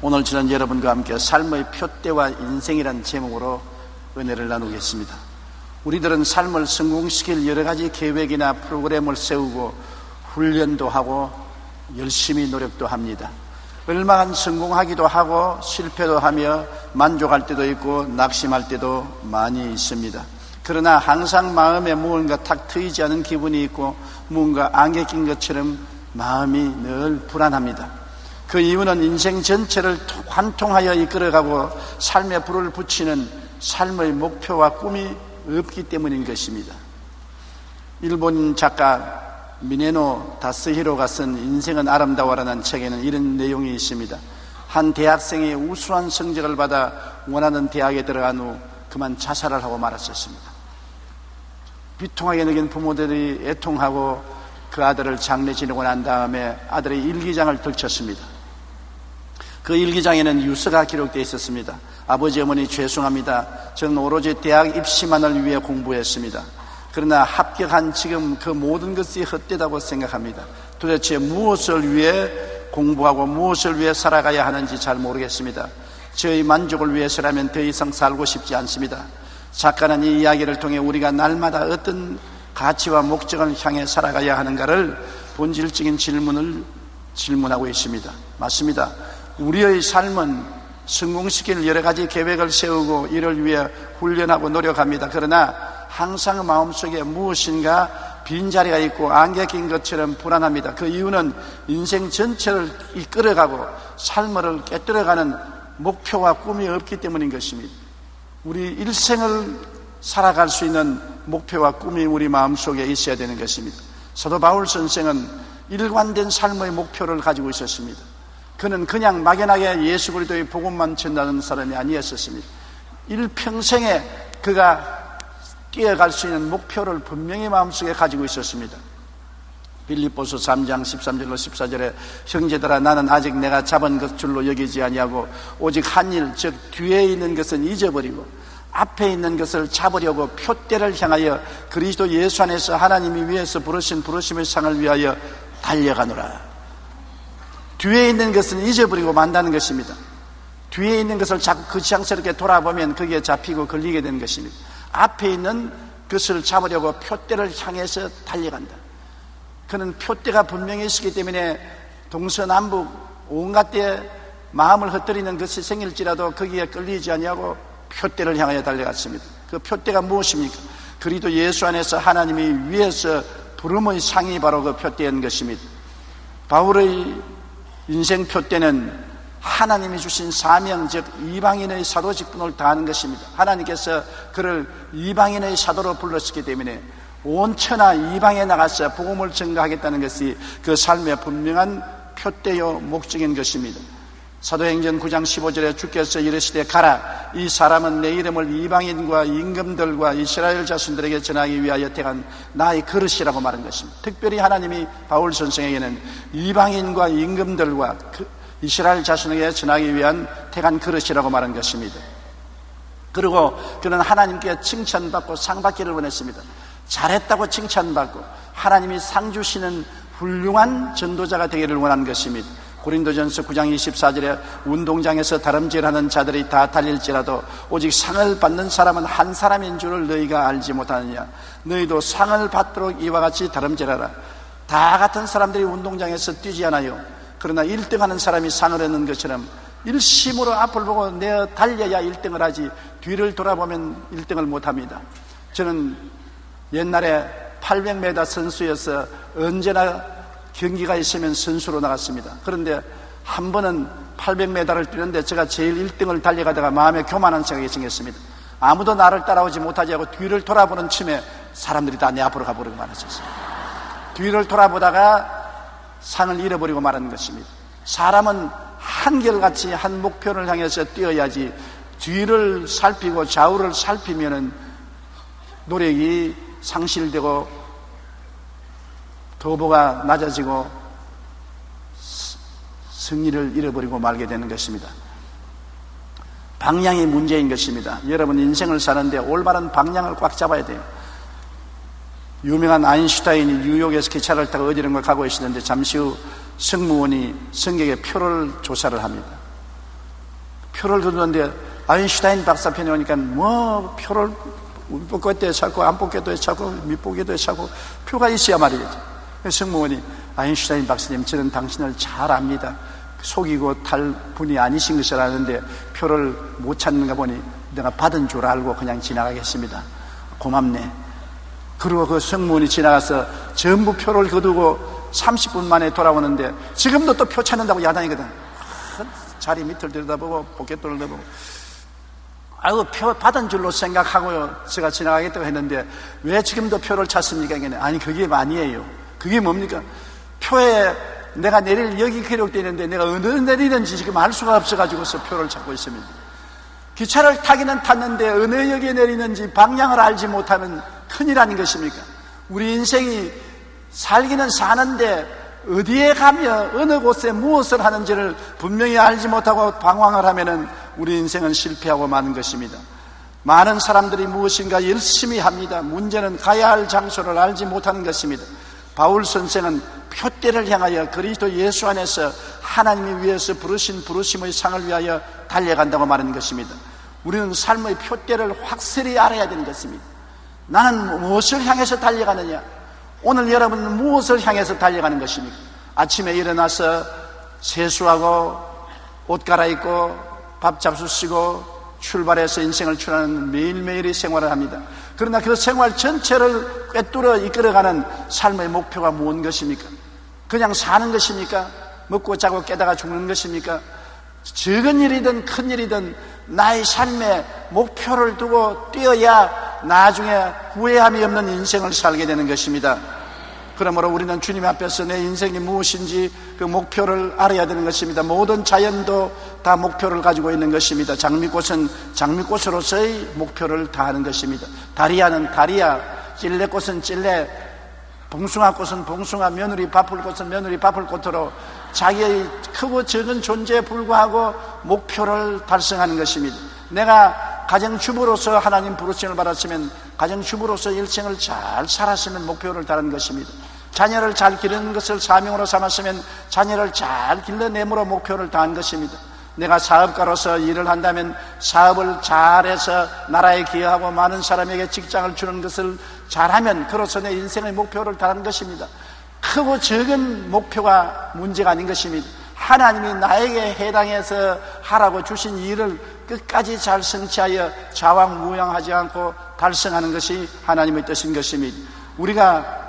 오늘 저는 여러분과 함께 삶의 표대와 인생이라는 제목으로 은혜를 나누겠습니다. 우리들은 삶을 성공시킬 여러 가지 계획이나 프로그램을 세우고 훈련도 하고 열심히 노력도 합니다. 얼마간 성공하기도 하고 실패도 하며 만족할 때도 있고 낙심할 때도 많이 있습니다. 그러나 항상 마음에 무언가 탁 트이지 않은 기분이 있고 무언가 안개 낀 것처럼 마음이 늘 불안합니다. 그 이유는 인생 전체를 관통하여 이끌어가고 삶에 불을 붙이는 삶의 목표와 꿈이 없기 때문인 것입니다. 일본 작가 미네노 다스히로가 쓴 인생은 아름다워라는 책에는 이런 내용이 있습니다. 한 대학생이 우수한 성적을 받아 원하는 대학에 들어간 후 그만 자살을 하고 말았었습니다. 비통하게 느낀 부모들이 애통하고 그 아들을 장례 지내고 난 다음에 아들의 일기장을 들췄습니다. 그 일기장에는 유서가 기록되어 있었습니다. 아버지 어머니 죄송합니다. 저는 오로지 대학 입시만을 위해 공부했습니다. 그러나 합격한 지금 그 모든 것이 헛되다고 생각합니다. 도대체 무엇을 위해 공부하고 무엇을 위해 살아가야 하는지 잘 모르겠습니다. 저의 만족을 위해서라면 더 이상 살고 싶지 않습니다. 작가는 이 이야기를 통해 우리가 날마다 어떤 가치와 목적을 향해 살아가야 하는가를 본질적인 질문을 질문하고 있습니다. 맞습니다. 우리의 삶은 성공시킬 여러 가지 계획을 세우고 이를 위해 훈련하고 노력합니다. 그러나 항상 마음속에 무엇인가 빈자리가 있고 안개 낀 것처럼 불안합니다. 그 이유는 인생 전체를 이끌어가고 삶을 깨뜨려가는 목표와 꿈이 없기 때문인 것입니다. 우리 일생을 살아갈 수 있는 목표와 꿈이 우리 마음속에 있어야 되는 것입니다. 사도 바울 선생은 일관된 삶의 목표를 가지고 있었습니다. 그는 그냥 막연하게 예수 그리스도의 복음만 전하는 사람이 아니었습니다. 일평생에 그가 뛰어갈 수 있는 목표를 분명히 마음속에 가지고 있었습니다. 빌립보서 3장 13절로 14절에 형제들아 나는 아직 내가 잡은 것 줄로 여기지 아니하고 오직 한 일 즉 뒤에 있는 것은 잊어버리고 앞에 있는 것을 잡으려고 표대를 향하여 그리스도 예수 안에서 하나님이 위에서 부르신 부르심의 상을 위하여 달려가노라. 뒤에 있는 것은 잊어버리고 만다는 것입니다. 뒤에 있는 것을 자꾸 거시장스럽게 돌아보면 거기에 잡히고 걸리게 되는 것입니다. 앞에 있는 것을 잡으려고 표대를 향해서 달려간다. 그는 표대가 분명히 있기 때문에 동서남북 온갖 데 마음을 흩뜨리는 것이 생길지라도 거기에 끌리지 아니하고 표대를 향하여 달려갔습니다. 그 표대가 무엇입니까? 그리스도 예수 안에서 하나님이 위에서 부름의 상이 바로 그 표대인 것입니다. 바울의 인생 표대는 하나님이 주신 사명, 즉 이방인의 사도 직분을 다하는 것입니다. 하나님께서 그를 이방인의 사도로 불렀기 때문에 온 천하 이방에 나가서 복음을 전가하겠다는 것이 그 삶의 분명한 표대요 목적인 것입니다. 사도행전 9장 15절에 주께서 이르시되 가라 이 사람은 내 이름을 이방인과 임금들과 이스라엘 자손들에게 전하기 위하여 택한 나의 그릇이라고 말한 것입니다. 특별히 하나님이 바울 선생에게는 이방인과 임금들과 이스라엘 자손에게 전하기 위한 택한 그릇이라고 말한 것입니다. 그리고 그는 하나님께 칭찬받고 상 받기를 원했습니다. 잘했다고 칭찬받고 하나님이 상 주시는 훌륭한 전도자가 되기를 원한 것입니다. 고린도전서 9장 24절에 운동장에서 다름질하는 자들이 다 달릴지라도 오직 상을 받는 사람은 한 사람인 줄을 너희가 알지 못하느냐. 너희도 상을 받도록 이와 같이 다름질하라. 다 같은 사람들이 운동장에서 뛰지 않아요. 그러나 1등하는 사람이 상을 얻는 것처럼 일심으로 앞을 보고 내어 달려야 1등을 하지 뒤를 돌아보면 1등을 못합니다. 저는 옛날에 800m 선수여서 언제나 경기가 있으면 선수로 나갔습니다. 그런데 한 번은 800m를 뛰는데 제가 제일 1등을 달려가다가 마음에 교만한 생각이 생겼습니다. 아무도 나를 따라오지 못하지 하고 뒤를 돌아보는 틈에 사람들이 다 내 앞으로 가버리고 말았었어요. 뒤를 돌아보다가 상을 잃어버리고 말하는 것입니다. 사람은 한결같이 한 목표를 향해서 뛰어야지 뒤를 살피고 좌우를 살피면은 노력이 상실되고 도보가 낮아지고 승리를 잃어버리고 말게 되는 것입니다. 방향이 문제인 것입니다. 여러분 인생을 사는데 올바른 방향을 꽉 잡아야 돼요. 유명한 아인슈타인이 뉴욕에서 기차를 타고 어디론가 가고 있었는데 잠시 후 승무원이 승객의 표를 조사를 합니다. 표를 거두는데 아인슈타인 박사 편에 오니까 뭐 표를 뽑기도 해차고 안 뽑기도 해차고 밑보기도 해차고 표가 있어야 말이겠죠. 성모원이 아인슈타인 박사님, 저는 당신을 잘 압니다. 속이고 탈 분이 아니신 것을 아는데 표를 못 찾는가 보니 내가 받은 줄 알고 그냥 지나가겠습니다. 고맙네. 그리고 그 성모원이 지나가서 전부 표를 거두고 30분 만에 돌아오는데 지금도 또 표 찾는다고 야단이거든. 자리 밑을 들여다보고 포켓돈을 들여다보고 아이고 표 받은 줄로 생각하고요 제가 지나가겠다고 했는데 왜 지금도 표를 찾습니까? 아니 그게 아니에요. 그게 뭡니까? 표에 내가 내릴 역이 기록되어 있는데 내가 어느 내리는지 지금 알 수가 없어가지고서 표를 찾고 있습니다. 기차를 타기는 탔는데 어느 역에 내리는지 방향을 알지 못하면 큰일 아닌 것입니까? 우리 인생이 살기는 사는데 어디에 가며 어느 곳에 무엇을 하는지를 분명히 알지 못하고 방황을 하면은 우리 인생은 실패하고 마는 것입니다. 많은 사람들이 무엇인가 열심히 합니다. 문제는 가야 할 장소를 알지 못하는 것입니다. 바울 선생은 표대를 향하여 그리스도 예수 안에서 하나님이 위해서 부르신 부르심의 상을 위하여 달려간다고 말하는 것입니다. 우리는 삶의 표대를 확실히 알아야 되는 것입니다. 나는 무엇을 향해서 달려가느냐? 오늘 여러분은 무엇을 향해서 달려가는 것입니까? 아침에 일어나서 세수하고 옷 갈아입고 밥 잡수시고 출발해서 인생을 출하는 매일매일의 생활을 합니다. 그러나 그 생활 전체를 꿰뚫어 이끌어가는 삶의 목표가 무슨 것입니까? 그냥 사는 것입니까? 먹고 자고 깨다가 죽는 것입니까? 적은 일이든 큰 일이든 나의 삶에 목표를 두고 뛰어야 나중에 후회함이 없는 인생을 살게 되는 것입니다. 그러므로 우리는 주님 앞에서 내 인생이 무엇인지 그 목표를 알아야 되는 것입니다. 모든 자연도 다 목표를 가지고 있는 것입니다. 장미꽃은 장미꽃으로서의 목표를 다하는 것입니다. 다리아는 다리아, 찔레꽃은 찔레, 봉숭아꽃은 봉숭아, 며느리 바풀꽃은 며느리 바풀꽃으로 자기의 크고 적은 존재에 불구하고 목표를 달성하는 것입니다. 내가 가정주부로서 하나님 부르심을 받았으면 가정주부로서 일생을 잘 살았으면 목표를 다른 것입니다. 자녀를 잘 기르는 것을 사명으로 삼았으면 자녀를 잘 길러내므로 목표를 다한 것입니다. 내가 사업가로서 일을 한다면 사업을 잘해서 나라에 기여하고 많은 사람에게 직장을 주는 것을 잘하면 그로서 내 인생의 목표를 다한 것입니다. 크고 적은 목표가 문제가 아닌 것입니다. 하나님이 나에게 해당해서 하라고 주신 일을 끝까지 잘 성취하여 좌왕무양하지 않고 달성하는 것이 하나님의 뜻인 것입니다. 우리가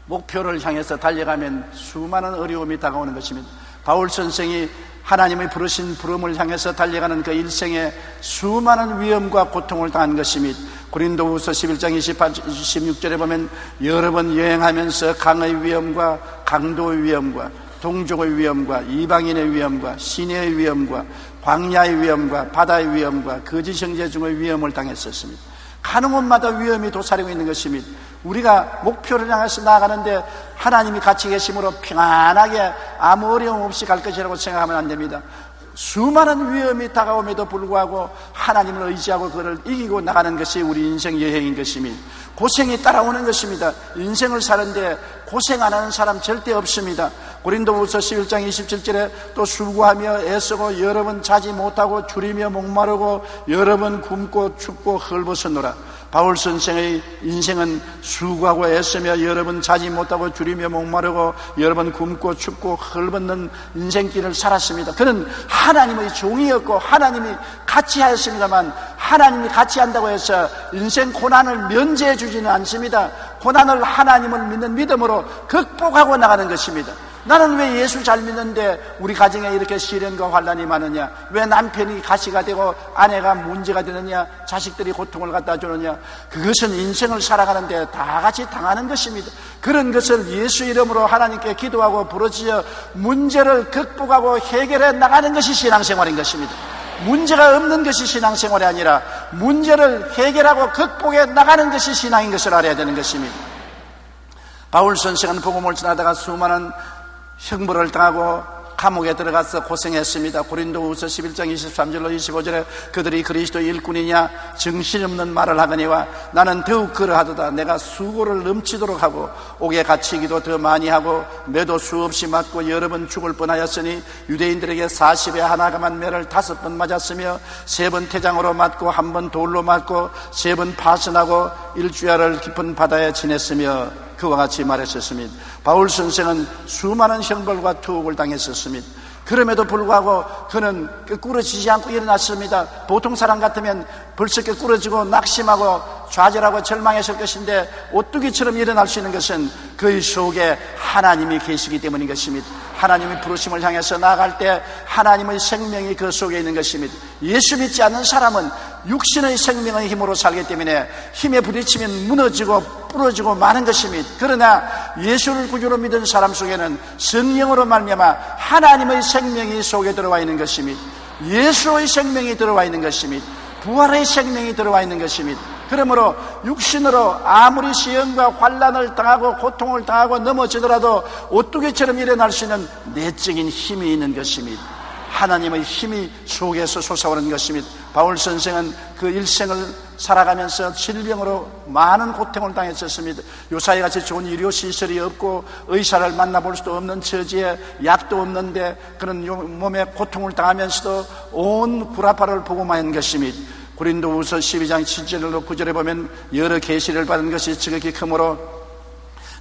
목표를 향해서 달려가면 수많은 어려움이 다가오는 것입니다. 바울 선생이 하나님의 부르신 부름을 향해서 달려가는 그 일생에 수많은 위험과 고통을 당한 것입니다. 고린도후서 11장 26절에 보면 여러 번 여행하면서 강의 위험과 강도의 위험과 동족의 위험과 이방인의 위험과 시내의 위험과 광야의 위험과 바다의 위험과 거짓 형제 중의 위험을 당했었습니다. 가는 곳마다 위험이 도사리고 있는 것입니다. 우리가 목표를 향해서 나아가는데 하나님이 같이 계심으로 평안하게 아무 어려움 없이 갈 것이라고 생각하면 안 됩니다. 수많은 위험이 다가옴에도 불구하고 하나님을 의지하고 그를 이기고 나가는 것이 우리 인생 여행인 것입니다. 고생이 따라오는 것입니다. 인생을 사는데 고생 안 하는 사람 절대 없습니다. 고린도후서 11장 27절에 또 수고하며 애쓰고 여러 번 자지 못하고 줄이며 목마르고 여러 번 굶고 춥고 헐벗었노라. 바울 선생의 인생은 수고하고 애쓰며 여러 번 자지 못하고 줄이며 목마르고 여러 번 굶고 춥고 헐벗는 인생길을 살았습니다. 그는 하나님의 종이었고 하나님이 같이 하였습니다만 하나님이 같이 한다고 해서 인생 고난을 면제해 주지는 않습니다. 고난을 하나님을 믿는 믿음으로 극복하고 나가는 것입니다. 나는 왜 예수 잘 믿는데 우리 가정에 이렇게 시련과 환난이 많으냐? 왜 남편이 가시가 되고 아내가 문제가 되느냐? 자식들이 고통을 갖다 주느냐? 그것은 인생을 살아가는데 다 같이 당하는 것입니다. 그런 것을 예수 이름으로 하나님께 기도하고 부르짖어 문제를 극복하고 해결해 나가는 것이 신앙생활인 것입니다. 문제가 없는 것이 신앙생활이 아니라 문제를 해결하고 극복해 나가는 것이 신앙인 것을 알아야 되는 것입니다. 바울 선생은 복음을 전하다가 수많은 형벌을 당하고 감옥에 들어가서 고생했습니다. 고린도후서 11장 23절로 25절에 그들이 그리스도 일꾼이냐 정신없는 말을 하거니와 나는 더욱 그러하도다. 내가 수고를 넘치도록 하고 옥에 갇히기도 더 많이 하고 매도 수없이 맞고 여러 번 죽을 뻔하였으니 유대인들에게 40에 하나가만 매를 5번 맞았으며 3번 태장으로 맞고 1번 돌로 맞고 3번 파선하고 일주야를 깊은 바다에 지냈으며 그와 같이 말했었습니다. 바울 선생은 수많은 형벌과 투옥을 당했었습니다. 그럼에도 불구하고 그는 꿇어지지 않고 일어났습니다. 보통 사람 같으면 벌써 꿇어지고 낙심하고 좌절하고 절망했을 것인데 오뚜기처럼 일어날 수 있는 것은 그의 속에 하나님이 계시기 때문인 것입니다. 하나님의 부르심을 향해서 나아갈 때 하나님의 생명이 그 속에 있는 것입니다. 예수 믿지 않는 사람은 육신의 생명의 힘으로 살기 때문에 힘에 부딪히면 무너지고 부러지고 마는 것입니다. 그러나 예수를 구주로 믿은 사람 속에는 성령으로 말미암아 하나님의 생명이 속에 들어와 있는 것입니다. 예수의 생명이 들어와 있는 것입니다. 부활의 생명이 들어와 있는 것입니다. 그러므로 육신으로 아무리 시험과 환난을 당하고 고통을 당하고 넘어지더라도 오뚜기처럼 일어날 수 있는 내적인 힘이 있는 것입니다. 하나님의 힘이 속에서 솟아오는 것입니다. 바울 선생은 그 일생을 살아가면서 질병으로 많은 고통을 당했었습니다. 요사이 같이 좋은 의료시설이 없고 의사를 만나볼 수도 없는 처지에 약도 없는데 그런 몸에 고통을 당하면서도 온 구라파를 보고만 한 것입니다. 고린도후서 12장 7절로 9절에 보면 여러 계시를 받은 것이 지극히 크므로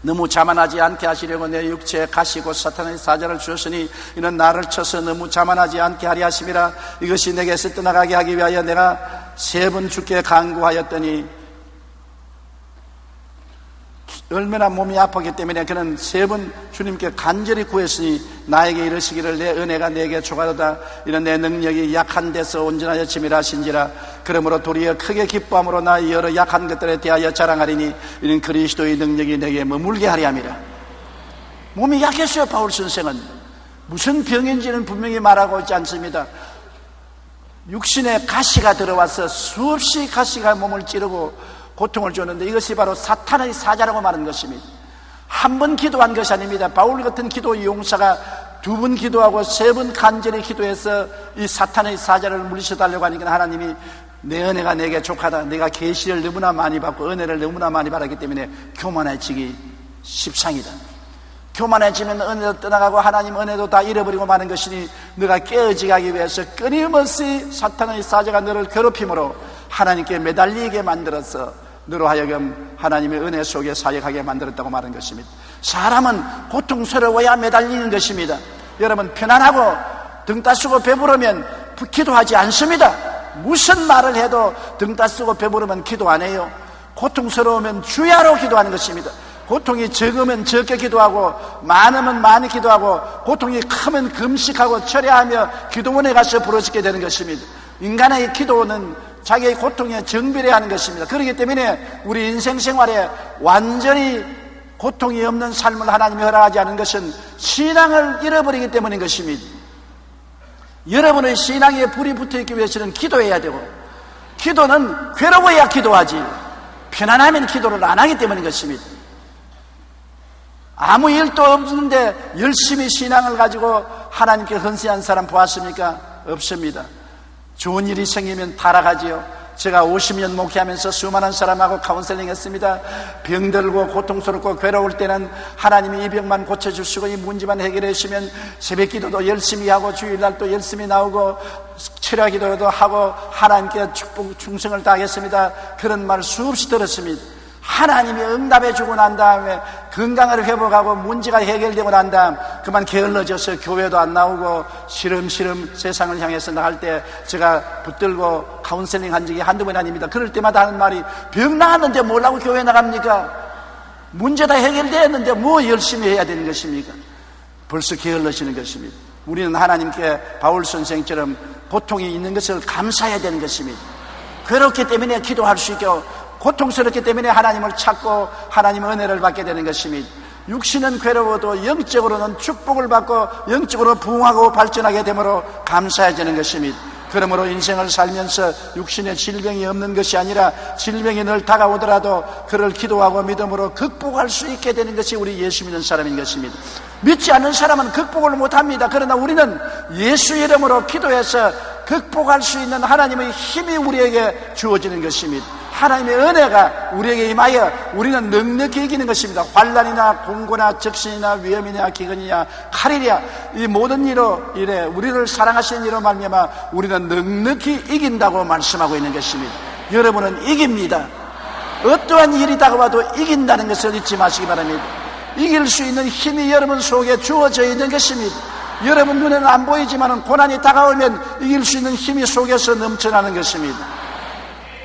너무 자만하지 않게 하시려고 내 육체에 가시고 사탄의 사자를 주었으니 이는 나를 쳐서 너무 자만하지 않게 하리 하심이라. 이것이 내게서 떠나가게 하기 위하여 내가 3번 주께 간구하였더니 얼마나 몸이 아팠기 때문에 그는 3번 주님께 간절히 구했으니 나에게 이르시기를 내 은혜가 내게 족하도다. 이는 내 능력이 약한 데서 온전하여 짐이라 하신지라. 그러므로 도리어 크게 기뻐함으로 나 여러 약한 것들에 대하여 자랑하리니 이는 그리스도의 능력이 내게 머물게 하리 함이라. 몸이 약했어요. 바울 선생은 무슨 병인지는 분명히 말하고 있지 않습니다. 육신에 가시가 들어와서 수없이 가시가 몸을 찌르고 고통을 줬는데 이것이 바로 사탄의 사자라고 말하는 것입니다. 한 번 기도한 것이 아닙니다. 바울 같은 기도 용사가 2번 기도하고 3번 간절히 기도해서 이 사탄의 사자를 물리쳐달라고 하니까 하나님이 내 은혜가 내게 족하다. 내가 계시를 너무나 많이 받고 은혜를 너무나 많이 받았기 때문에 교만해지기 십상이다. 교만해지면 은혜도 떠나가고 하나님 은혜도 다 잃어버리고 마는 것이니 너가 깨어지게 하기 위해서 끊임없이 사탄의 사자가 너를 괴롭힘으로 하나님께 매달리게 만들어서 너로 하여금 하나님의 은혜 속에 사역하게 만들었다고 말하는 것입니다. 사람은 고통스러워야 매달리는 것입니다. 여러분 편안하고 등 따쓰고 배부르면 기도하지 않습니다. 무슨 말을 해도 등 따쓰고 배부르면 기도 안 해요. 고통스러우면 주야로 기도하는 것입니다. 고통이 적으면 적게 기도하고 많으면 많이 기도하고 고통이 크면 금식하고 철야하며 기도원에 가서 부르짖게 되는 것입니다. 인간의 기도는 자기의 고통에 정비례 하는 것입니다. 그렇기 때문에 우리 인생 생활에 완전히 고통이 없는 삶을 하나님이 허락하지 않은 것은 신앙을 잃어버리기 때문인 것입니다. 여러분의 신앙에 불이 붙어있기 위해서는 기도해야 되고 기도는 괴로워야 기도하지 편안하면 기도를 안 하기 때문인 것입니다. 아무 일도 없는데 열심히 신앙을 가지고 하나님께 헌신한 사람 보았습니까? 없습니다. 좋은 일이 생기면 타락하지요. 제가 50년 목회하면서 수많은 사람하고 카운셀링 했습니다. 병들고 고통스럽고 괴로울 때는 하나님이 이 병만 고쳐주시고 이 문제만 해결해 주시면 새벽 기도도 열심히 하고 주일날도 열심히 나오고 철야 기도도 하고 하나님께 축복 충성을 다하겠습니다. 그런 말 수없이 들었습니다. 하나님이 응답해 주고 난 다음에 건강을 회복하고 문제가 해결되고 난 다음 그만 게을러져서 교회도 안 나오고 시름시름 세상을 향해서 나갈 때 제가 붙들고 카운셀링 한 적이 한두 번이 아닙니다. 그럴 때마다 하는 말이 병 나았는데 뭐라고 교회 나갑니까? 문제 다 해결되었는데 뭐 열심히 해야 되는 것입니까? 벌써 게을러지는 것입니다. 우리는 하나님께 바울 선생처럼 고통이 있는 것을 감사해야 되는 것입니다. 괴롭기 때문에 기도할 수 있고 고통스럽기 때문에 하나님을 찾고 하나님의 은혜를 받게 되는 것입니다. 육신은 괴로워도 영적으로는 축복을 받고 영적으로 부흥하고 발전하게 되므로 감사해지는 것입니다. 그러므로 인생을 살면서 육신의 질병이 없는 것이 아니라 질병이 늘 다가오더라도 그를 기도하고 믿음으로 극복할 수 있게 되는 것이 우리 예수 믿는 사람인 것입니다. 믿지 않는 사람은 극복을 못합니다. 그러나 우리는 예수 이름으로 기도해서 극복할 수 있는 하나님의 힘이 우리에게 주어지는 것입니다. 하나님의 은혜가 우리에게 임하여 우리는 넉넉히 이기는 것입니다. 환난이나 공고나 적신이나 위험이나 기근이나 칼이랴 이 모든 일로 이래 우리를 사랑하시는 이로 말미암아 우리는 넉넉히 이긴다고 말씀하고 있는 것입니다. 여러분은 이깁니다. 어떠한 일이 다가와도 이긴다는 것을 잊지 마시기 바랍니다. 이길 수 있는 힘이 여러분 속에 주어져 있는 것입니다. 여러분 눈에는 안 보이지만 고난이 다가오면 이길 수 있는 힘이 속에서 넘쳐나는 것입니다.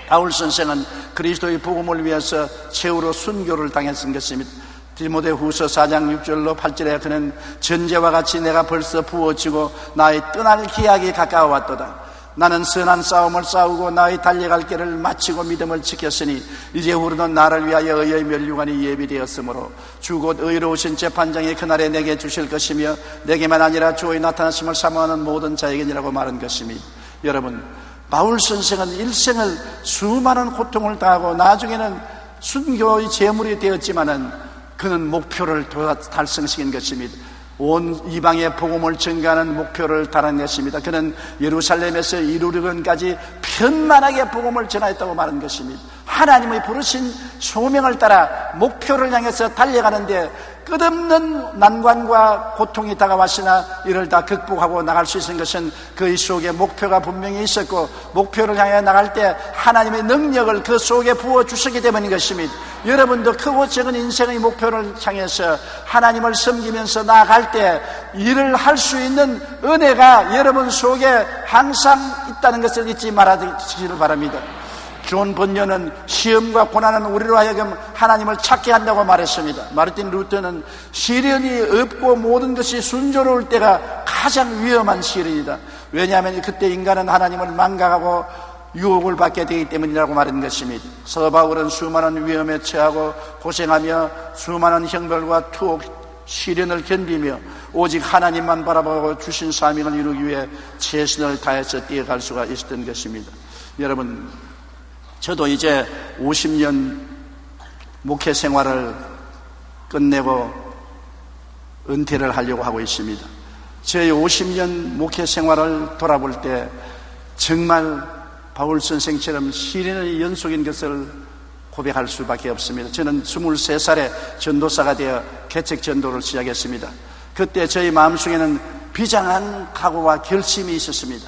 바울 선생은 그리스도의 복음을 위해서 최후로 순교를 당했던 것입니다. 디모데후서 4장 6절로 8절에 그는 전제와 같이 내가 벌써 부어지고 나의 떠날 기약이 가까워왔도다. 나는 선한 싸움을 싸우고 나의 달려갈 길을 마치고 믿음을 지켰으니 이제 후로는 나를 위하여 의의 면류관이 예비되었으므로 주 곧 의로우신 재판장이 그날에 내게 주실 것이며 내게만 아니라 주의 나타나심을 사모하는 모든 자에게니라고 말한 것입니다. 여러분, 바울 선생은 일생을 수많은 고통을 당하고 나중에는 순교의 제물이 되었지만은 그는 목표를 달성시킨 것입니다. 온 이방의 복음을 전가하는 목표를 달아냈습니다. 그는 예루살렘에서 이루르건까지 편만하게 복음을 전하였다고 말한 것입니다. 하나님의 부르신 소명을 따라 목표를 향해서 달려가는데 끝없는 난관과 고통이 다가왔으나 이를 다 극복하고 나갈 수 있는 것은 그 속에 목표가 분명히 있었고 목표를 향해 나갈 때 하나님의 능력을 그 속에 부어주시기 때문인 것입니다. 여러분도 크고 작은 인생의 목표를 향해서 하나님을 섬기면서 나아갈 때 일을 할 수 있는 은혜가 여러분 속에 항상 있다는 것을 잊지 말아주시기를 바랍니다. 존 번연은 시험과 고난은 우리로 하여금 하나님을 찾게 한다고 말했습니다. 마르틴 루터는 시련이 없고 모든 것이 순조로울 때가 가장 위험한 시련이다. 왜냐하면 그때 인간은 하나님을 망각하고 유혹을 받게 되기 때문이라고 말한 것입니다. 사도 바울은 수많은 위험에 처하고 고생하며 수많은 형벌과 투옥, 시련을 견디며 오직 하나님만 바라보고 주신 사명을 이루기 위해 최선을 다해서 뛰어갈 수가 있었던 것입니다. 여러분, 저도 이제 50년 목회 생활을 끝내고 은퇴를 하려고 하고 있습니다. 저의 50년 목회 생활을 돌아볼 때 정말 바울 선생처럼 시련의 연속인 것을 고백할 수밖에 없습니다. 저는 23살에 전도사가 되어 개척 전도를 시작했습니다. 그때 저희 마음속에는 비장한 각오와 결심이 있었습니다.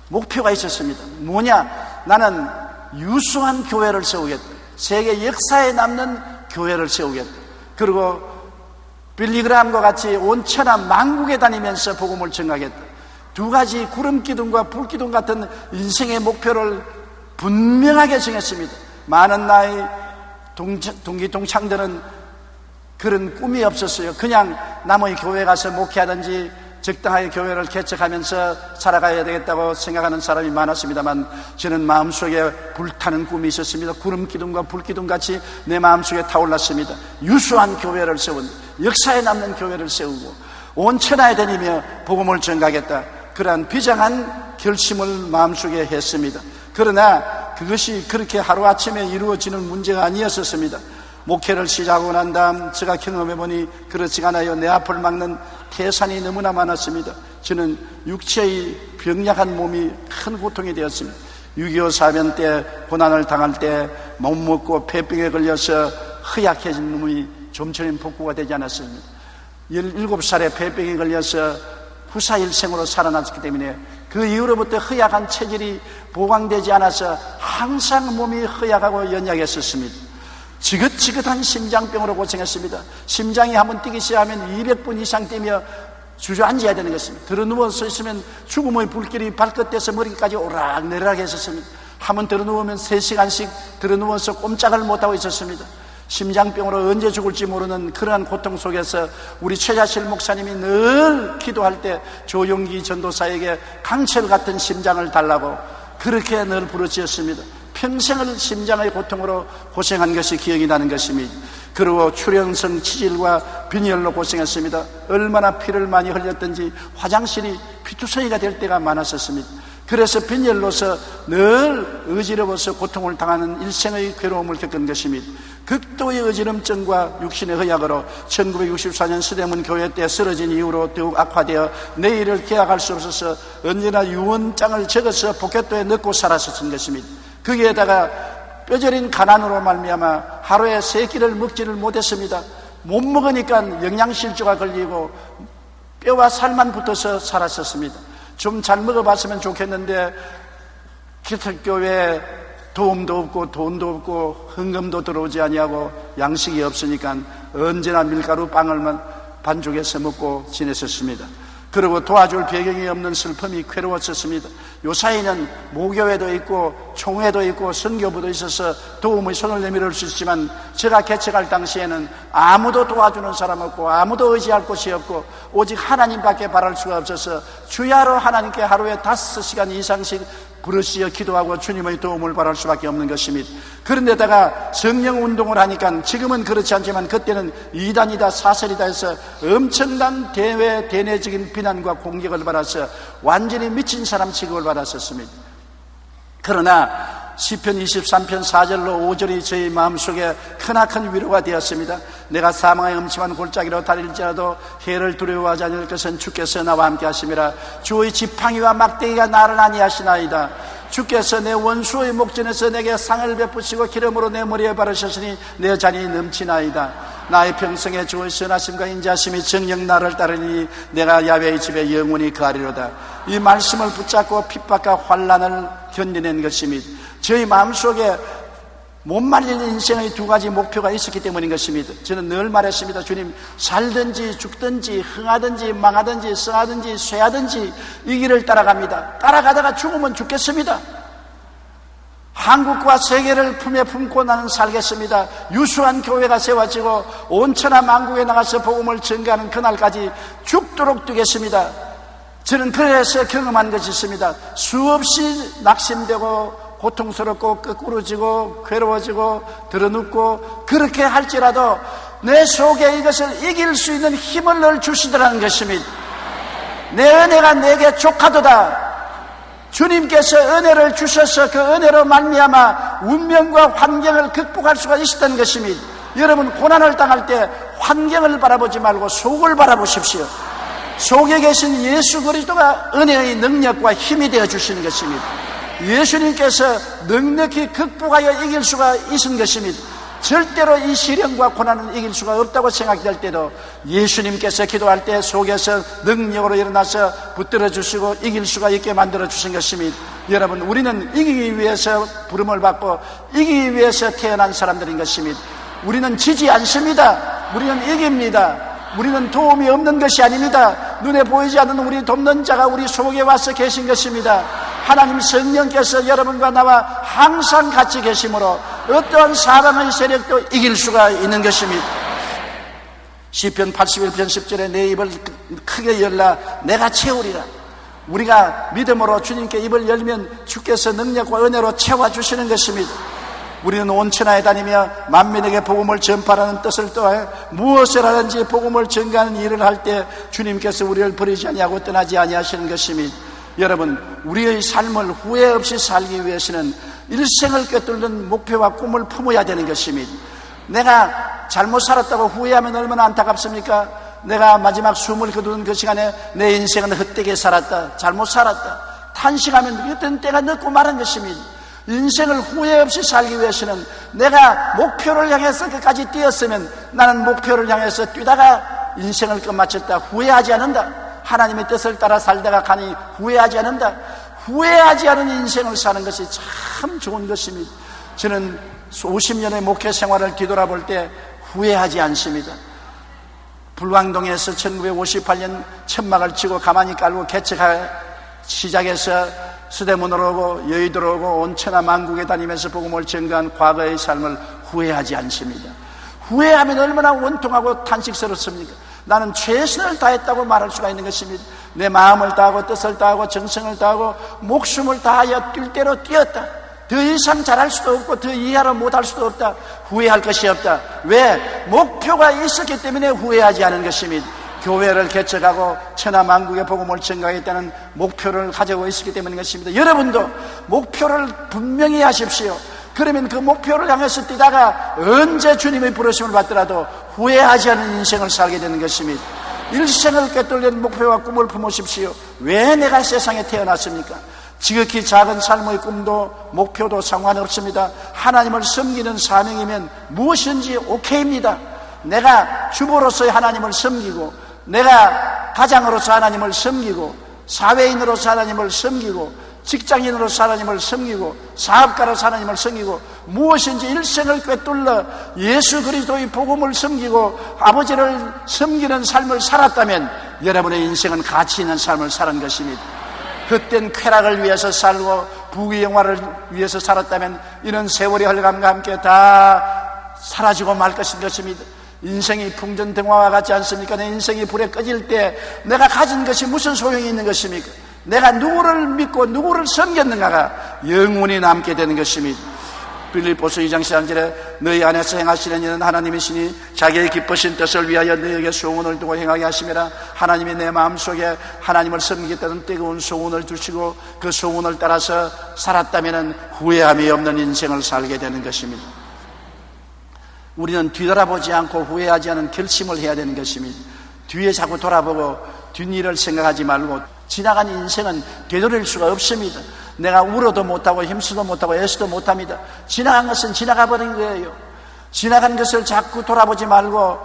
목표가 있었습니다. 뭐냐? 나는 유수한 교회를 세우겠다. 세계 역사에 남는 교회를 세우겠다. 그리고 빌리그람과 같이 온 천하 만국에 다니면서 복음을 전하겠다. 두 가지 구름기둥과 불기둥 같은 인생의 목표를 분명하게 정했습니다. 많은 나이 동기 동창들은 그런 꿈이 없었어요. 그냥 남의 교회 가서 목회하든지 적당하게 교회를 개척하면서 살아가야 되겠다고 생각하는 사람이 많았습니다만 저는 마음속에 불타는 꿈이 있었습니다. 구름기둥과 불기둥같이 내 마음속에 타올랐습니다. 유수한 교회를 세운, 역사에 남는 교회를 세우고 온 천하에 다니며 복음을 전가하겠다. 그러한 비장한 결심을 마음속에 했습니다. 그러나 그것이 그렇게 하루아침에 이루어지는 문제가 아니었었습니다. 목회를 시작하고 난 다음 제가 경험해보니 그렇지 않아요. 내 앞을 막는 태산이 너무나 많았습니다. 저는 육체의 병약한 몸이 큰 고통이 되었습니다. 6.25 사변 때 고난을 당할 때 못 먹고 폐병에 걸려서 허약해진 몸이 좀처럼 복구가 되지 않았습니다. 17살에 폐병에 걸려서 후사일생으로 살아났기 때문에 그 이후로부터 허약한 체질이 보강되지 않아서 항상 몸이 허약하고 연약했었습니다. 지긋지긋한 심장병으로 고생했습니다. 심장이 한번 뛰기 시작하면 200분 이상 뛰며 주저앉아야 되는 것입니다. 들어누워서 있으면 죽음의 불길이 발끝에서 머리까지 오락내락 했었습니다. 한번 들어누우면 3시간씩 들어누워서 꼼짝을 못하고 있었습니다. 심장병으로 언제 죽을지 모르는 그러한 고통 속에서 우리 최자실 목사님이 늘 기도할 때 조용기 전도사에게 강철 같은 심장을 달라고 그렇게 늘 부르짖었습니다. 평생을 심장의 고통으로 고생한 것이 기억이 나는 것입니다. 그리고 출혈성 치질과 빈혈로 고생했습니다. 얼마나 피를 많이 흘렸든지 화장실이 피투성이가 될 때가 많았었습니다. 그래서 빈혈로서 늘 어지러워서 고통을 당하는 일생의 괴로움을 겪은 것입니다. 극도의 어지럼증과 육신의 허약으로 1964년 서대문 교회 때 쓰러진 이후로 더욱 악화되어 내일을 계약할 수 없어서 언제나 유언장을 적어서 포켓도에 넣고 살았었던 것입니다. 거기에다가 뼈저린 가난으로 말미암아 하루에 3끼를 먹지를 못했습니다. 못 먹으니까 영양실조가 걸리고 뼈와 살만 붙어서 살았었습니다. 좀 잘 먹어봤으면 좋겠는데 기독교회에 도움도 없고 돈도 없고 헌금도 들어오지 아니하고 양식이 없으니까 언제나 밀가루 빵을만 반죽해서 먹고 지냈었습니다. 그리고 도와줄 배경이 없는 슬픔이 괴로웠었습니다. 요사이는 모교회도 있고 총회도 있고 선교부도 있어서 도움의 손을 내밀을 수 있지만 제가 개척할 당시에는 아무도 도와주는 사람 없고 아무도 의지할 곳이 없고 오직 하나님밖에 바랄 수가 없어서 주야로 하나님께 하루에 5시간 이상씩 부르시어 기도하고 주님의 도움을 바랄 수밖에 없는 것입니다. 그런데다가 성령 운동을 하니까 지금은 그렇지 않지만 그때는 이단이다 사설이다 해서 엄청난 대내적인 비난과 공격을 받아서 완전히 미친 사람 취급을 받았었습니다. 그러나 시편 23편 4절로 5절이 저희 마음속에 크나큰 위로가 되었습니다. 내가 사망의 음침한 골짜기로 다닐지라도 해를 두려워하지 않을 것은 주께서 나와 함께 하심이라. 주의 지팡이와 막대기가 나를 안위하시나이다. 주께서 내 원수의 목전에서 내게 상을 베푸시고 기름으로 내 머리에 바르셨으니 내 잔이 넘치나이다. 나의 평생에 주의 선하심과 인자하심이 정녕 나를 따르니 내가 야훼의 집에 영원히 거하리로다. 이 말씀을 붙잡고 핍박과 환난을 견뎌낸 것입니다. 저희 마음속에 못 말릴 인생의 2가지 목표가 있었기 때문인 것입니다. 저는 늘 말했습니다. 주님, 살든지 죽든지 흥하든지 망하든지 성하든지 쇠하든지 이 길을 따라갑니다. 따라가다가 죽으면 죽겠습니다. 한국과 세계를 품에 품고 나는 살겠습니다. 유수한 교회가 세워지고 온 천하 만국에 나가서 복음을 전가하는 그날까지 죽도록 뛰겠습니다. 저는 그래서 경험한 것이 있습니다. 수없이 낙심되고 고통스럽고 거꾸로지고 괴로워지고 드러눕고 그렇게 할지라도 내 속에 이것을 이길 수 있는 힘을 늘 주시더라는 것입니다. 내 은혜가 내게 족하도다. 주님께서 은혜를 주셔서 그 은혜로 말미암아 운명과 환경을 극복할 수가 있었던 것입니다. 여러분, 고난을 당할 때 환경을 바라보지 말고 속을 바라보십시오. 속에 계신 예수 그리스도가 은혜의 능력과 힘이 되어 주시는 것입니다. 예수님께서 넉넉히 극복하여 이길 수가 있은 것입니다. 절대로 이 시련과 고난을 이길 수가 없다고 생각될 때도 예수님께서 기도할 때 속에서 능력으로 일어나서 붙들어 주시고 이길 수가 있게 만들어 주신 것입니다. 여러분, 우리는 이기기 위해서 부름을 받고 이기기 위해서 태어난 사람들인 것입니다. 우리는 지지 않습니다. 우리는 이깁니다. 우리는 도움이 없는 것이 아닙니다. 눈에 보이지 않는 우리 돕는 자가 우리 속에 와서 계신 것입니다. 하나님 성령께서 여러분과 나와 항상 같이 계심으로 어떠한 사람의 세력도 이길 수가 있는 것입니다. 시편 81편 10절에 내 입을 크게 열라 내가 채우리라. 우리가 믿음으로 주님께 입을 열면 주께서 능력과 은혜로 채워주시는 것입니다. 우리는 온 천하에 다니며 만민에게 복음을 전파하는 뜻을 떠해 무엇을 하든지 복음을 전가하는 일을 할 때 주님께서 우리를 버리지 아니하고 떠나지 아니하시는 것입니다. 여러분, 우리의 삶을 후회 없이 살기 위해서는 일생을 꿰뚫는 목표와 꿈을 품어야 되는 것입니다. 내가 잘못 살았다고 후회하면 얼마나 안타깝습니까? 내가 마지막 숨을 거두는 그 시간에 내 인생은 헛되게 살았다, 잘못 살았다 탄식하면 어떤 때가 늦고 마는 것입니다. 인생을 후회 없이 살기 위해서는 내가 목표를 향해서 끝까지 뛰었으면 나는 목표를 향해서 뛰다가 인생을 끝마쳤다 후회하지 않는다. 하나님의 뜻을 따라 살다가 가니 후회하지 않는다. 후회하지 않은 인생을 사는 것이 참 좋은 것입니다. 저는 50년의 목회 생활을 뒤돌아볼 때 후회하지 않습니다. 불광동에서 1958년 천막을 치고 가만히 깔고 개척하기 시작해서 서대문으로 오고 여의도로 오고 온 천하 만국에 다니면서 복음을 전가한 과거의 삶을 후회하지 않습니다. 후회하면 얼마나 원통하고 탄식스럽습니까? 나는 최선을 다했다고 말할 수가 있는 것입니다. 내 마음을 다하고 뜻을 다하고 정성을 다하고 목숨을 다하여 뛸 대로 뛰었다. 더 이상 잘할 수도 없고 더 이하로 못할 수도 없다. 후회할 것이 없다. 왜? 목표가 있었기 때문에 후회하지 않은 것입니다. 교회를 개척하고 천하만국의 복음을 전가하겠다는 목표를 가지고 있었기 때문인 것입니다. 여러분도 목표를 분명히 하십시오. 그러면 그 목표를 향해서 뛰다가 언제 주님의 부르심을 받더라도 후회하지 않는 인생을 살게 되는 것입니다. 일생을 꿰뚫는 목표와 꿈을 품으십시오. 왜 내가 세상에 태어났습니까? 지극히 작은 삶의 꿈도 목표도 상관없습니다. 하나님을 섬기는 사명이면 무엇인지 오케이입니다. 내가 주부로서의 하나님을 섬기고, 내가 가장으로서 하나님을 섬기고, 사회인으로서 하나님을 섬기고, 직장인으로서 하나님을 섬기고, 사업가로서 하나님을 섬기고, 무엇인지 일생을 꿰뚫러 예수 그리스도의 복음을 섬기고 아버지를 섬기는 삶을 살았다면 여러분의 인생은 가치 있는 삶을 사는 것입니다. 헛된 쾌락을 위해서 살고 부귀 영화를 위해서 살았다면 이런 세월의 헐감과 함께 다 사라지고 말 것입니다. 인생이 풍전등화와 같지 않습니까? 내 인생이 불에 꺼질 때 내가 가진 것이 무슨 소용이 있는 것입니까? 내가 누구를 믿고 누구를 섬겼는가가 영원히 남게 되는 것입니다. 빌립보서 2장 13절에 너희 안에서 행하시는 이는 하나님이시니 자기의 기쁘신 뜻을 위하여 너희에게 소원을 두고 행하게 하심이라. 하나님이 내 마음속에 하나님을 섬기겠다는 뜨거운 소원을 두시고 그 소원을 따라서 살았다면 후회함이 없는 인생을 살게 되는 것입니다. 우리는 뒤돌아보지 않고 후회하지 않은 결심을 해야 되는 것입니다. 뒤에 자꾸 돌아보고 뒷일을 생각하지 말고, 지나간 인생은 되돌릴 수가 없습니다. 내가 울어도 못하고 힘쓰도 못하고 애쓰도 못합니다. 지나간 것은 지나가 버린 거예요. 지나간 것을 자꾸 돌아보지 말고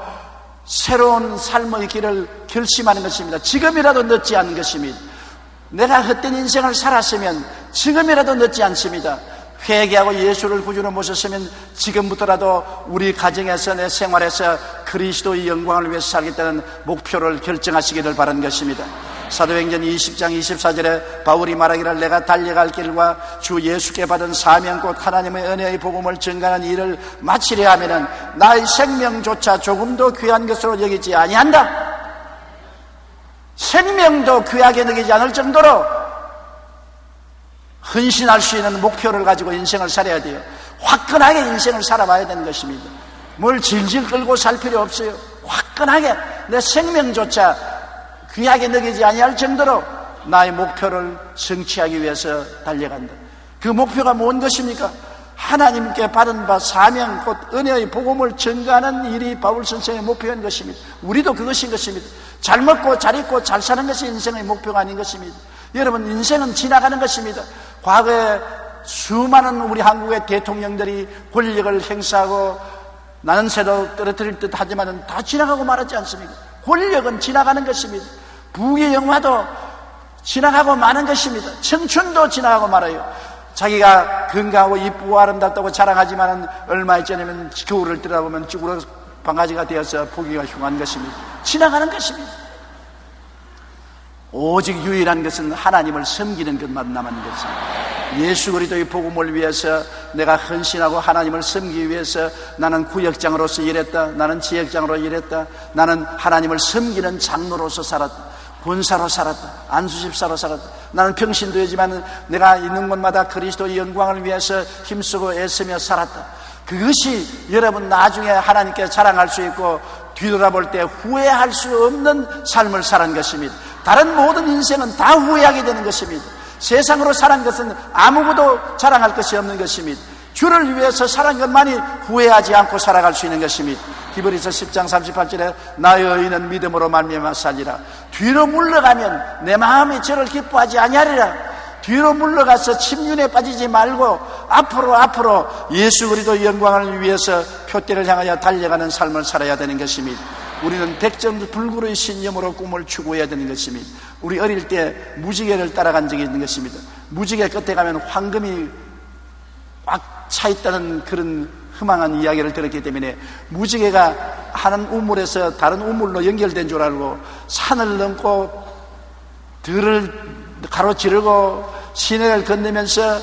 새로운 삶의 길을 결심하는 것입니다. 지금이라도 늦지 않은 것입니다. 내가 헛된 인생을 살았으면 지금이라도 늦지 않습니다. 회개하고 예수를 구주로 모셨으면 지금부터라도 우리 가정에서 내 생활에서 그리스도의 영광을 위해서 살겠다는 목표를 결정하시기를 바라는 것입니다. 사도행전 20장 24절에 바울이 말하기를 내가 달려갈 길과 주 예수께 받은 사명 곧 하나님의 은혜의 복음을 전가하는 일을 마치려 하면은 나의 생명조차 조금도 귀한 것으로 여기지 아니한다. 생명도 귀하게 여기지 않을 정도로 헌신할 수 있는 목표를 가지고 인생을 살아야 돼요. 화끈하게 인생을 살아봐야 되는 것입니다. 뭘 질질 끌고 살 필요 없어요. 화끈하게 내 생명조차 귀하게 여기지 아니할 정도로 나의 목표를 성취하기 위해서 달려간다. 그 목표가 뭔 것입니까? 하나님께 받은 바 사명 곧 은혜의 복음을 전가하는 일이 바울 선생의 목표인 것입니다. 우리도 그것인 것입니다. 잘 먹고 잘 입고 잘 사는 것이 인생의 목표가 아닌 것입니다. 여러분, 인생은 지나가는 것입니다. 과거에 수많은 우리 한국의 대통령들이 권력을 행사하고 나는 새로 떨어뜨릴 듯 하지만 다 지나가고 말았지 않습니까? 권력은 지나가는 것입니다. 부귀 영화도 지나가고 마는 것입니다. 청춘도 지나가고 말아요. 자기가 건강하고 이쁘고 아름답다고 자랑하지만 얼마 있잖아면 겨울을 들여다보면 쭈그러 방아지가 되어서 보기가 흉한 것입니다. 지나가는 것입니다. 오직 유일한 것은 하나님을 섬기는 것만 남은 것입니다. 예수 그리스도의 복음을 위해서 내가 헌신하고 하나님을 섬기기 위해서 나는 구역장으로서 일했다. 나는 지역장으로 일했다. 나는 하나님을 섬기는 장로로서 살았다. 권사로 살았다. 안수집사로 살았다. 나는 평신도이지만 내가 있는 곳마다 그리스도의 영광을 위해서 힘쓰고 애쓰며 살았다. 그것이 여러분 나중에 하나님께 자랑할 수 있고 뒤돌아볼 때 후회할 수 없는 삶을 살은 것입니다. 다른 모든 인생은 다 후회하게 되는 것입니다. 세상으로 살은 것은 아무것도 자랑할 것이 없는 것입니다. 주를 위해서 살은 것만이 후회하지 않고 살아갈 수 있는 것입니다. 히브리서 10장 38절에 나의 의인은 믿음으로 말미암아 살리라. 뒤로 물러가면 내 마음이 저를 기뻐하지 아니하리라. 뒤로 물러가서 침륜에 빠지지 말고 앞으로 예수 그리스도의 영광을 위해서 표대를 향하여 달려가는 삶을 살아야 되는 것입니다. 우리는 백전불구의 신념으로 꿈을 추구해야 되는 것입니다. 우리 어릴 때 무지개를 따라간 적이 있는 것입니다. 무지개 끝에 가면 황금이 꽉 차 있다는 그런 희망한 이야기를 들었기 때문에 무지개가 하는 우물에서 다른 우물로 연결된 줄 알고 산을 넘고 들을 가로지르고 시내를 건너면서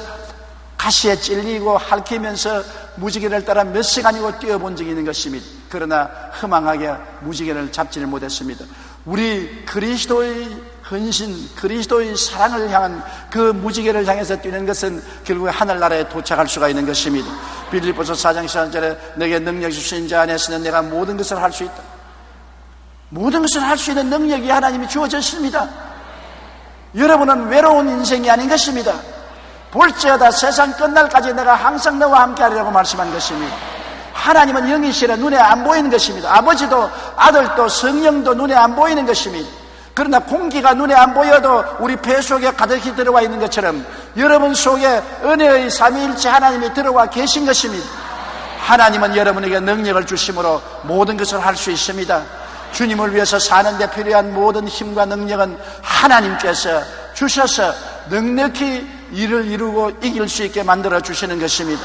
가시에 찔리고 핥히면서 무지개를 따라 몇 시간이고 뛰어본 적이 있는 것입니다. 그러나 허망하게 무지개를 잡지를 못했습니다. 우리 그리스도의 헌신, 그리스도의 사랑을 향한 그 무지개를 향해서 뛰는 것은 결국에 하늘나라에 도착할 수가 있는 것입니다. 빌립보서 4장 13절에 내게 능력 주신 자 안에서는 내가 모든 것을 할 수 있다. 모든 것을 할 수 있는 능력이 하나님이 주어졌습니다. 여러분은 외로운 인생이 아닌 것입니다. 볼지어다 세상 끝날까지 내가 항상 너와 함께 하리라고 말씀한 것입니다. 하나님은 영이시라 눈에 안 보이는 것입니다. 아버지도 아들도 성령도 눈에 안 보이는 것입니다. 그러나 공기가 눈에 안 보여도 우리 배 속에 가득히 들어와 있는 것처럼 여러분 속에 은혜의 삼위일체 하나님이 들어와 계신 것입니다. 하나님은 여러분에게 능력을 주심으로 모든 것을 할 수 있습니다. 주님을 위해서 사는 데 필요한 모든 힘과 능력은 하나님께서 주셔서 넉넉히 일을 이루고 이길 수 있게 만들어 주시는 것입니다.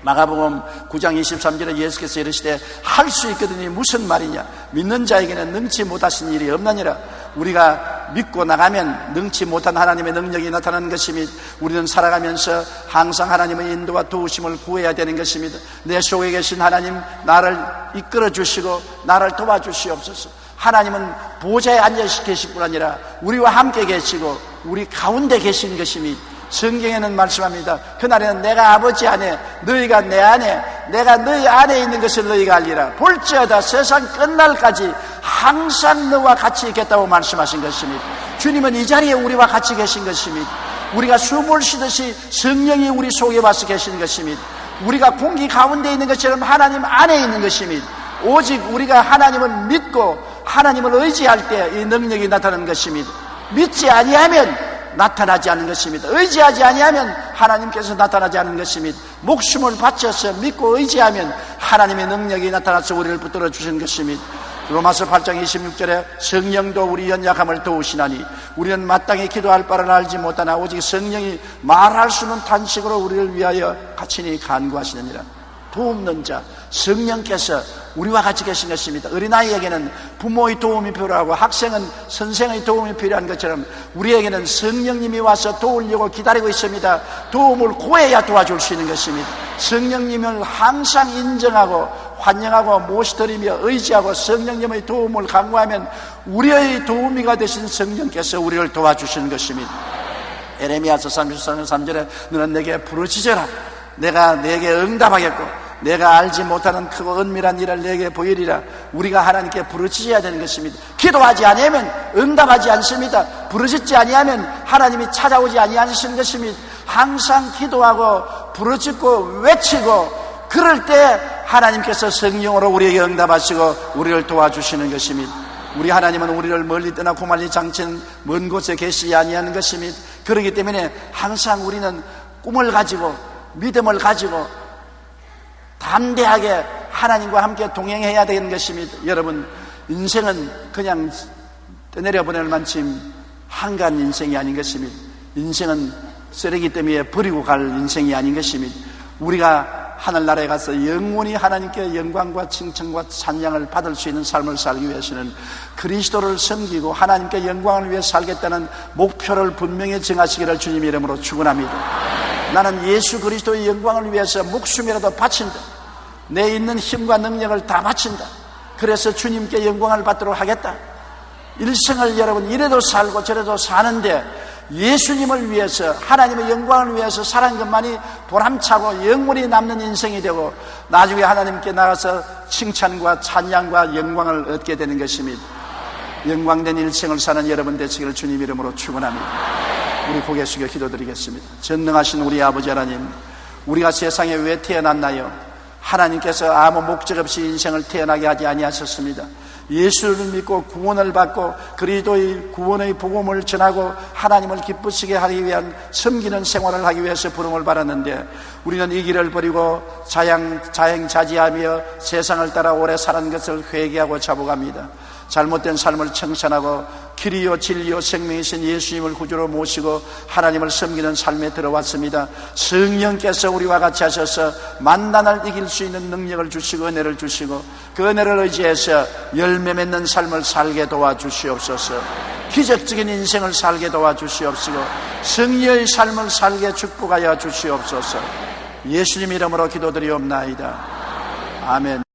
마가복음 9장 23절에 예수께서 이르시되 할 수 있거든요. 무슨 말이냐? 믿는 자에게는 능치 못하신 일이 없느니라. 우리가 믿고 나가면 능치 못한 하나님의 능력이 나타나는 것입니다. 우리는 살아가면서 항상 하나님의 인도와 도우심을 구해야 되는 것입니다. 내 속에 계신 하나님, 나를 이끌어 주시고 나를 도와주시옵소서. 하나님은 보좌에 앉아 계실 뿐 아니라 우리와 함께 계시고 우리 가운데 계신 것입니다. 성경에는 말씀합니다. 그날에는 내가 아버지 안에 너희가 내 안에 내가 너희 안에 있는 것을 너희가 알리라. 볼지어다 세상 끝날까지 항상 너와 같이 있겠다고 말씀하신 것입니다. 주님은 이 자리에 우리와 같이 계신 것입니다. 우리가 숨을 쉬듯이 성령이 우리 속에 와서 계신 것입니다. 우리가 공기 가운데 있는 것처럼 하나님 안에 있는 것입니다. 오직 우리가 하나님을 믿고 하나님을 의지할 때 이 능력이 나타나는 것입니다. 믿지 아니하면 나타나지 않는 것입니다. 의지하지 아니하면 하나님께서 나타나지 않는 것입니다. 목숨을 바쳐서 믿고 의지하면 하나님의 능력이 나타나서 우리를 붙들어 주시는 것입니다. 로마서 8장 26절에 성령도 우리 연약함을 도우시나니 우리는 마땅히 기도할 바를 알지 못하나 오직 성령이 말할 수 없는 탄식으로 우리를 위하여 가친히 간구하시느니라. 도움는 자 성령께서 우리와 같이 계신 것입니다. 어린아이에게는 부모의 도움이 필요하고 학생은 선생의 도움이 필요한 것처럼 우리에게는 성령님이 와서 도우려고 기다리고 있습니다. 도움을 구해야 도와줄 수 있는 것입니다. 성령님을 항상 인정하고 환영하고 모시드리며 의지하고 성령님의 도움을 간구하면 우리의 도우미가 되신 성령께서 우리를 도와주시는 것입니다. 에레미야서 33장 3절에 너는 내게 부르짖어라. 내가 내게 응답하겠고 내가 알지 못하는 크고 은밀한 일을 내게 보이리라. 우리가 하나님께 부르짖어야 되는 것입니다. 기도하지 아니하면 응답하지 않습니다. 부르짖지 아니하면 하나님이 찾아오지 아니하시는 것입니다. 항상 기도하고 부르짖고 외치고 그럴 때 하나님께서 성령으로 우리에게 응답하시고 우리를 도와주시는 것입니다. 우리 하나님은 우리를 멀리 떠나고 말리 장치는 먼 곳에 계시지 아니하는 것입니다. 그렇기 때문에 항상 우리는 꿈을 가지고 믿음을 가지고 담대하게 하나님과 함께 동행해야 되는 것입니다. 여러분, 인생은 그냥 떠내려보낼 만큼 한가한 인생이 아닌 것입니다. 인생은 쓰레기 때문에 버리고 갈 인생이 아닌 것입니다. 우리가 하늘나라에 가서 영원히 하나님께 영광과 칭찬과 찬양을 받을 수 있는 삶을 살기 위해서는 그리스도를 섬기고 하나님께 영광을 위해 살겠다는 목표를 분명히 정하시기를 주님 이름으로 축원합니다. 나는 예수 그리스도의 영광을 위해서 목숨이라도 바친다. 내 있는 힘과 능력을 다 바친다. 그래서 주님께 영광을 받도록 하겠다. 일생을 여러분 이래도 살고 저래도 사는데 예수님을 위해서 하나님의 영광을 위해서 살아가는 것만이 보람차고 영원히 남는 인생이 되고 나중에 하나님께 나가서 칭찬과 찬양과 영광을 얻게 되는 것입니다. 영광된 일생을 사는 여러분 되시기를 주님 이름으로 축원합니다. 우리 고개 숙여 기도드리겠습니다. 전능하신 우리 아버지 하나님, 우리가 세상에 왜 태어났나요? 하나님께서 아무 목적 없이 인생을 태어나게 하지 아니하셨습니다. 예수를 믿고 구원을 받고 그리스도의 구원의 복음을 전하고 하나님을 기쁘시게 하기 위한 섬기는 생활을 하기 위해서 부름을 받았는데 우리는 이 길을 버리고 자행자지하며 세상을 따라 오래 살은 것을 회개하고 자복합니다. 잘못된 삶을 청산하고 길이요 진리요 생명이신 예수님을 구주로 모시고 하나님을 섬기는 삶에 들어왔습니다. 성령께서 우리와 같이 하셔서 만난을 이길 수 있는 능력을 주시고 은혜를 주시고 그 은혜를 의지해서 열매 맺는 삶을 살게 도와주시옵소서. 기적적인 인생을 살게 도와주시옵시고 승리의 삶을 살게 축복하여 주시옵소서. 예수님 이름으로 기도드리옵나이다. 아멘.